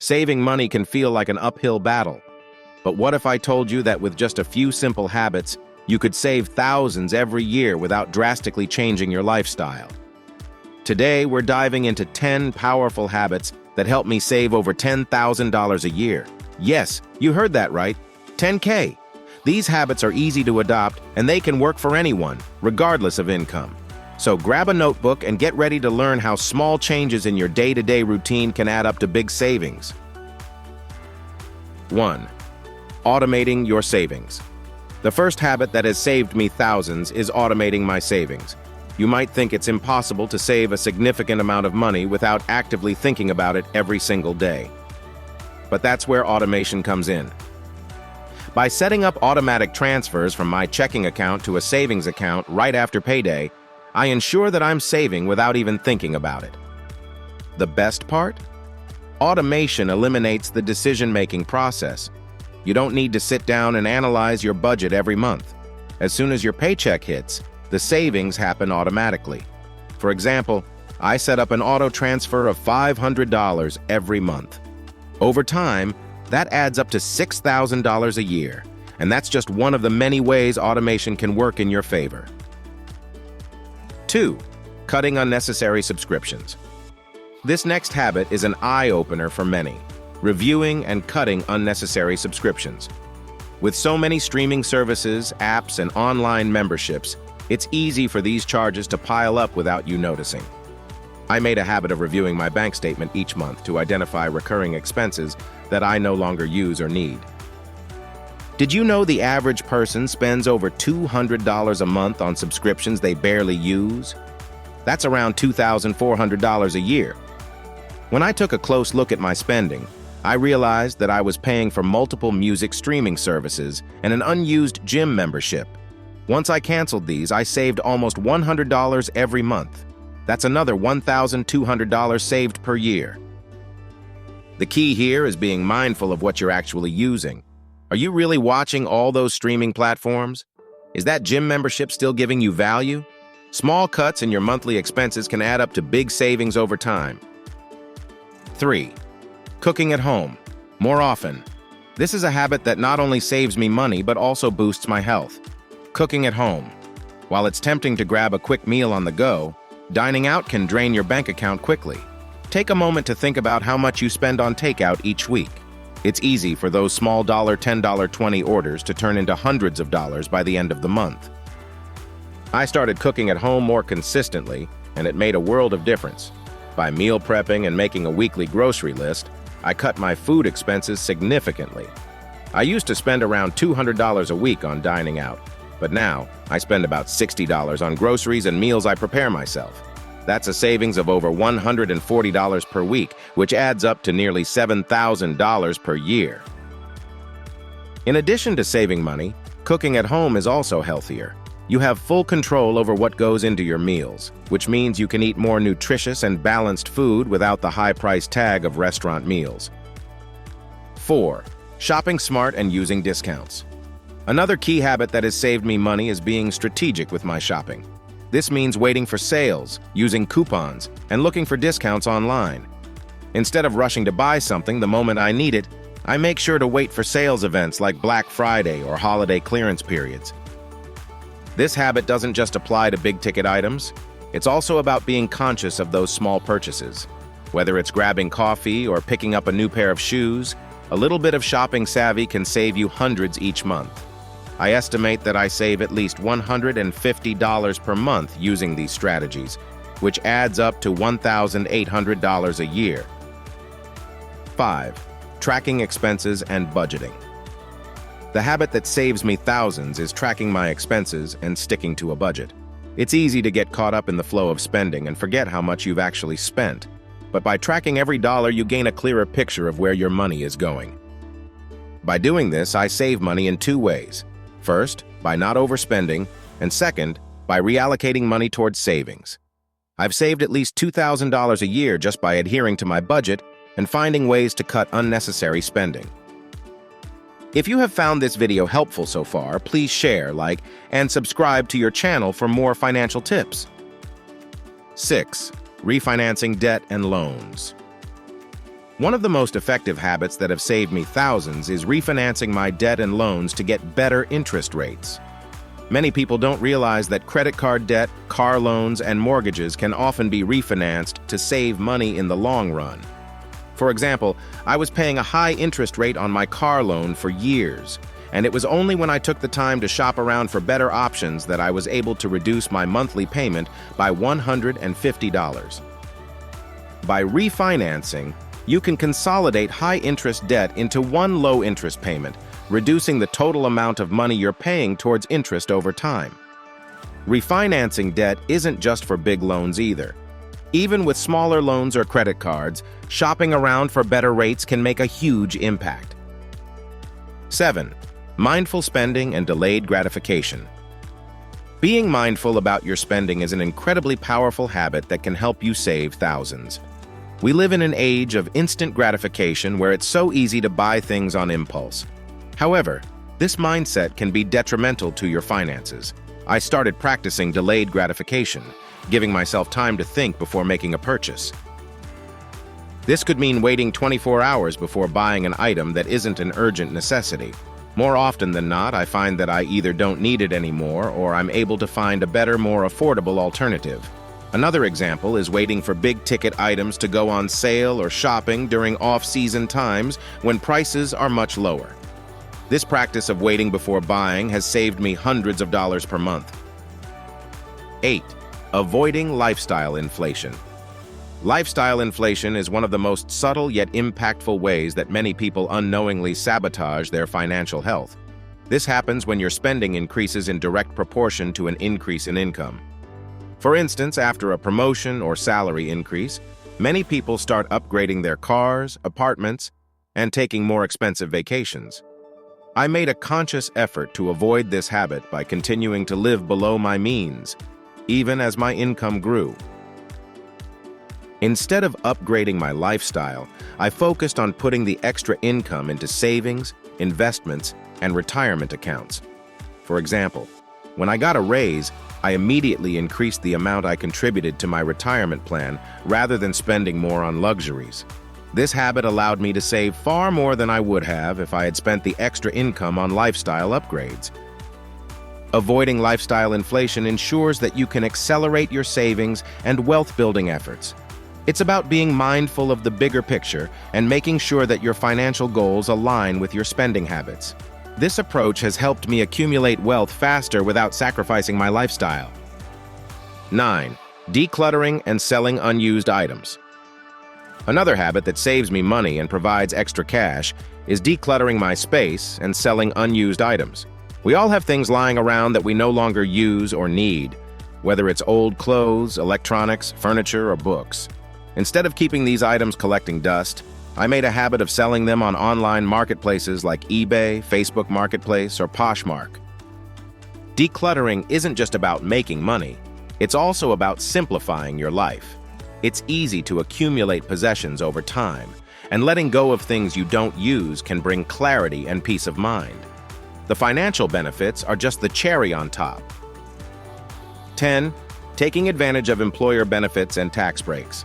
Saving money can feel like an uphill battle. But what if I told you that with just a few simple habits, you could save thousands every year without drastically changing your lifestyle? Today, we're diving into 10 powerful habits that help me save over $10,000 a year. Yes, you heard that right, 10K. These habits are easy to adopt, and they can work for anyone, regardless of income. So grab a notebook and get ready to learn how small changes in your day-to-day routine can add up to big savings. 1. Automating your savings. The first habit that has saved me thousands is automating my savings. You might think it's impossible to save a significant amount of money without actively thinking about it every single day. But that's where automation comes in. By setting up automatic transfers from my checking account to a savings account right after payday, I ensure that I'm saving without even thinking about it. The best part? Automation eliminates the decision-making process. You don't need to sit down and analyze your budget every month. As soon as your paycheck hits, the savings happen automatically. For example, I set up an auto transfer of $500 every month. Over time, that adds up to $6,000 a year, and that's just one of the many ways automation can work in your favor. 2. Cutting unnecessary subscriptions. This next habit is an eye-opener for many: reviewing and cutting unnecessary subscriptions. With so many streaming services, apps, and online memberships, it's easy for these charges to pile up without you noticing. I made a habit of reviewing my bank statement each month to identify recurring expenses that I no longer use or need. Did you know the average person spends over $200 a month on subscriptions they barely use? That's around $2,400 a year. When I took a close look at my spending, I realized that I was paying for multiple music streaming services and an unused gym membership. Once I canceled these, I saved almost $100 every month. That's another $1,200 saved per year. The key here is being mindful of what you're actually using. Are you really watching all those streaming platforms? Is that gym membership still giving you value? Small cuts in your monthly expenses can add up to big savings over time. 3. Cooking at home, more often. This is a habit that not only saves me money but also boosts my health. Cooking at home. While it's tempting to grab a quick meal on the go, dining out can drain your bank account quickly. Take a moment to think about how much you spend on takeout each week. It's easy for those small $10, $20 orders to turn into hundreds of dollars by the end of the month. I started cooking at home more consistently, and it made a world of difference. By meal prepping and making a weekly grocery list, I cut my food expenses significantly. I used to spend around $200 a week on dining out, but now I spend about $60 on groceries and meals I prepare myself. That's a savings of over $140 per week, which adds up to nearly $7,000 per year. In addition to saving money, cooking at home is also healthier. You have full control over what goes into your meals, which means you can eat more nutritious and balanced food without the high price tag of restaurant meals. 4. Shopping smart and using discounts. Another key habit that has saved me money is being strategic with my shopping. This means waiting for sales, using coupons, and looking for discounts online. Instead of rushing to buy something the moment I need it, I make sure to wait for sales events like Black Friday or holiday clearance periods. This habit doesn't just apply to big-ticket items. It's also about being conscious of those small purchases. Whether it's grabbing coffee or picking up a new pair of shoes, a little bit of shopping savvy can save you hundreds each month. I estimate that I save at least $150 per month using these strategies, which adds up to $1,800 a year. 5. Tracking expenses and budgeting. The habit that saves me thousands is tracking my expenses and sticking to a budget. It's easy to get caught up in the flow of spending and forget how much you've actually spent. But by tracking every dollar, you gain a clearer picture of where your money is going. By doing this, I save money in two ways. First, by not overspending, and second, by reallocating money towards savings. I've saved at least $2,000 a year just by adhering to my budget and finding ways to cut unnecessary spending. If you have found this video helpful so far, please share, like, and subscribe to your channel for more financial tips. 6. Refinancing debt and loans. One of the most effective habits that have saved me thousands is refinancing my debt and loans to get better interest rates. Many people don't realize that credit card debt, car loans, and mortgages can often be refinanced to save money in the long run. For example, I was paying a high interest rate on my car loan for years, and it was only when I took the time to shop around for better options that I was able to reduce my monthly payment by $150. By refinancing, you can consolidate high-interest debt into one low-interest payment, reducing the total amount of money you're paying towards interest over time. Refinancing debt isn't just for big loans either. Even with smaller loans or credit cards, shopping around for better rates can make a huge impact. 7. Mindful spending and delayed gratification. Being mindful about your spending is an incredibly powerful habit that can help you save thousands. We live in an age of instant gratification where it's so easy to buy things on impulse. However, this mindset can be detrimental to your finances. I started practicing delayed gratification, giving myself time to think before making a purchase. This could mean waiting 24 hours before buying an item that isn't an urgent necessity. More often than not, I find that I either don't need it anymore or I'm able to find a better, more affordable alternative. Another example is waiting for big-ticket items to go on sale or shopping during off-season times when prices are much lower. This practice of waiting before buying has saved me hundreds of dollars per month. 8. Avoiding lifestyle inflation. Lifestyle inflation is one of the most subtle yet impactful ways that many people unknowingly sabotage their financial health. This happens when your spending increases in direct proportion to an increase in income. For instance, after a promotion or salary increase, many people start upgrading their cars, apartments, and taking more expensive vacations. I made a conscious effort to avoid this habit by continuing to live below my means, even as my income grew. Instead of upgrading my lifestyle, I focused on putting the extra income into savings, investments, and retirement accounts. For example, when I got a raise, I immediately increased the amount I contributed to my retirement plan rather than spending more on luxuries. This habit allowed me to save far more than I would have if I had spent the extra income on lifestyle upgrades. Avoiding lifestyle inflation ensures that you can accelerate your savings and wealth-building efforts. It's about being mindful of the bigger picture and making sure that your financial goals align with your spending habits. This approach has helped me accumulate wealth faster without sacrificing my lifestyle. 9. Decluttering and selling unused items. Another habit that saves me money and provides extra cash is decluttering my space and selling unused items. We all have things lying around that we no longer use or need, whether it's old clothes, electronics, furniture, or books. Instead of keeping these items collecting dust, I made a habit of selling them on online marketplaces like eBay, Facebook Marketplace, or Poshmark. Decluttering isn't just about making money, it's also about simplifying your life. It's easy to accumulate possessions over time, and letting go of things you don't use can bring clarity and peace of mind. The financial benefits are just the cherry on top. 10. Taking advantage of employer benefits and tax breaks.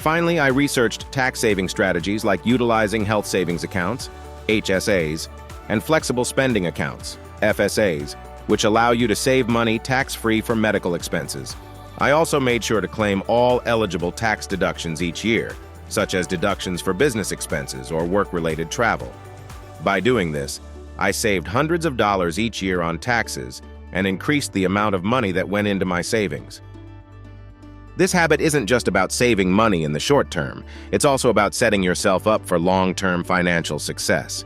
Finally, I researched tax-saving strategies like utilizing health savings accounts, HSAs, and flexible spending accounts, FSAs, which allow you to save money tax-free for medical expenses. I also made sure to claim all eligible tax deductions each year, such as deductions for business expenses or work-related travel. By doing this, I saved hundreds of dollars each year on taxes and increased the amount of money that went into my savings. This habit isn't just about saving money in the short term, it's also about setting yourself up for long-term financial success.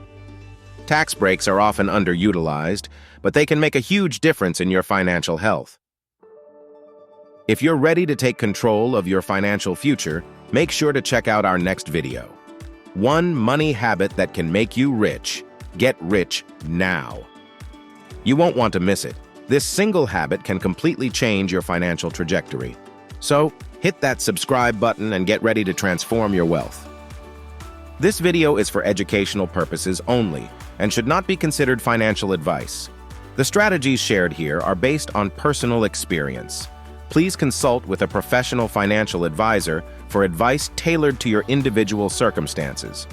Tax breaks are often underutilized, but they can make a huge difference in your financial health. If you're ready to take control of your financial future, make sure to check out our next video. One money habit that can make you rich. Get rich now. You won't want to miss it. This single habit can completely change your financial trajectory. So, hit that subscribe button and get ready to transform your wealth. This video is for educational purposes only and should not be considered financial advice. The strategies shared here are based on personal experience. Please consult with a professional financial advisor for advice tailored to your individual circumstances.